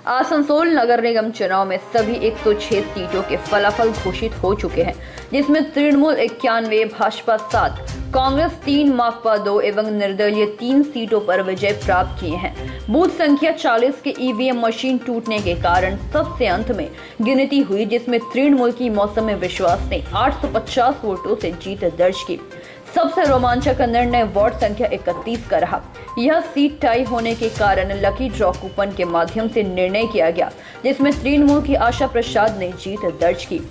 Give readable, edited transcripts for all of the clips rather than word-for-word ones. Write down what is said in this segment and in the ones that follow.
आसनसोल नगर निगम चुनाव में सभी 106 सीटों के फलाफल घोषित हो चुके हैं, जिसमें तृणमूल 91, भाजपा 7, कांग्रेस 3, माकपा 2 एवं निर्दलीय 3 सीटों पर विजय प्राप्त किए हैं। बूथ संख्या 40 के ईवीएम मशीन टूटने के कारण सबसे अंत में गिनती हुई, जिसमें तृणमूल की मौसमी विश्वास ने 850 वोटों से जीत दर्ज की। सबसे रोमांचक निर्णय वार्ड संख्या 31 का रहा। यह सीट टाई होने के कारण लकी ड्रॉ कूपन के माध्यम से निर्णय किया गया, जिसमें तृणमूल की आशा प्रसाद ने जीत दर्ज की।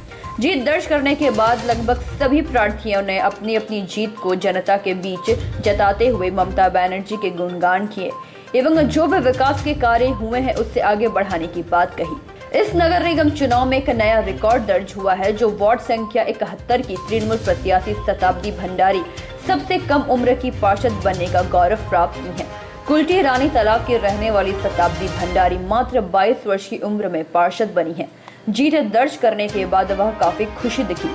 जीत दर्ज करने के बाद लगभग सभी प्रार्थियों ने अपनी अपनी जीत को जनता के बीच जताते हुए ममता बनर्जी के गुणगान किए एवं जो भी विकास के कार्य हुए हैं उससे आगे बढ़ाने की बात कही। इस नगर निगम चुनाव में एक नया रिकॉर्ड दर्ज हुआ है, जो वार्ड संख्या 71 की तृणमूल प्रत्याशी शताब्दी भंडारी सबसे कम उम्र की पार्षद बनने का गौरव प्राप्त की है। कुल्टी रानी तालाब की रहने वाली शताब्दी भंडारी मात्र 22 वर्ष की उम्र में पार्षद बनी है। जीत दर्ज करने के बाद वह काफी खुशी दिखी।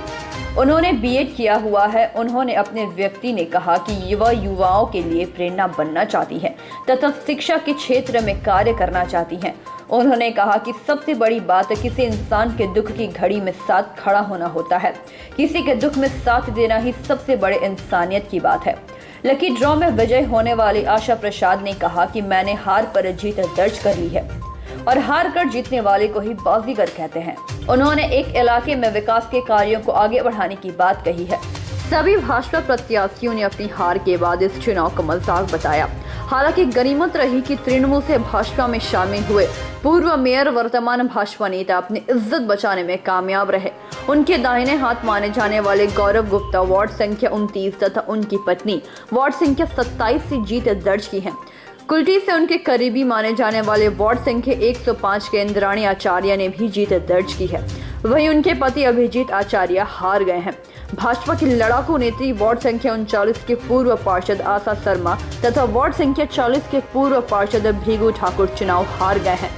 उन्होंने बीएड किया हुआ है। उन्होंने अपने व्यक्ति ने कहा कि वह युवाओं के लिए प्रेरणा बनना चाहती है तथा शिक्षा के क्षेत्र में कार्य करना चाहती हैं। उन्होंने कहा कि सबसे बड़ी बात किसी इंसान के दुख की घड़ी में साथ खड़ा होना होता है। किसी के दुख में साथ देना ही सबसे बड़े इंसानियत की बात है। लकी ड्रॉ में विजय होने वाली आशा प्रसाद ने कहा कि मैंने हार पर जीत दर्ज कर ली है और हार कर जीतने वाले को ही बाजीगर कहते हैं। उन्होंने एक इलाके में विकास के कार्यों को आगे बढ़ाने की बात कही है। सभी भाजपा प्रत्याशियों ने अपनी हार के बाद इस चुनाव को मजाक बताया। हालांकि गनीमत रही कि तृणमूल से भाजपा में शामिल हुए पूर्व मेयर वर्तमान भाजपा नेता अपनी इज्जत बचाने में कामयाब रहे। उनके दाहिने हाथ माने जाने वाले गौरव गुप्ता वार्ड संख्या 29 तथा उनकी पत्नी वार्ड संख्या 27 से जीत दर्ज की है। कुल्टी से उनके करीबी माने जाने वाले वार्ड संख्या 105 के इंद्राणी आचार्य ने भी जीत दर्ज की है। वहीं उनके पति अभिजीत आचार्य हार गए हैं। भाजपा की लड़ाकू नेत्री वार्ड संख्या 39 के पूर्व पार्षद आशा शर्मा तथा वार्ड संख्या 40 के पूर्व पार्षद भीगू ठाकुर चुनाव हार गए हैं।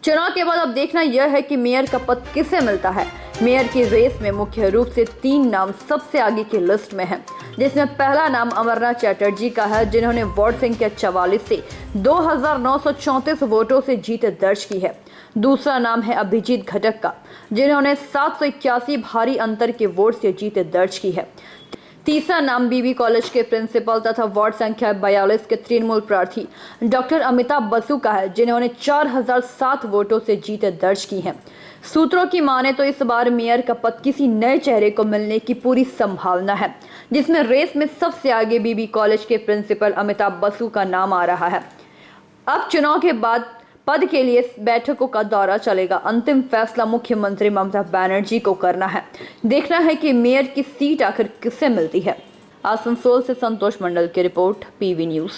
चुनाव के बाद अब देखना यह है कि मेयर का पद किसे मिलता है। मेयर की रेस में मुख्य रूप से 3 नाम सबसे आगे की लिस्ट में हैं, जिसमें पहला नाम अमरनाथ चटर्जी का है, जिन्होंने वार्ड संख्या 44 से 2934 वोटों से जीत दर्ज की है। दूसरा नाम है अभिजीत घटक का, जिन्होंने 781 भारी अंतर के वोट से जीत दर्ज की है। तीसरा नाम बीबी कॉलेज के प्रिंसिपल तथा वार्ड संख्या 42 के तृणमूल प्रार्थी डॉक्टर अमिताभ बसु का है, जिन्होंने 4007 वोटों से जीत दर्ज की है। सूत्रों की माने तो इस बार मेयर का पद किसी नए चेहरे को मिलने की पूरी संभावना है, जिसमें रेस में सबसे आगे बीबी कॉलेज के प्रिंसिपल अमिताभ बसु का नाम आ रहा है। अब चुनाव के बाद पद के लिए बैठकों का दौरा चलेगा। अंतिम फैसला मुख्यमंत्री ममता बनर्जी को करना है। देखना है कि मेयर की सीट आखिर किससे मिलती है। आसनसोल से संतोष मंडल की रिपोर्ट, पीवी न्यूज।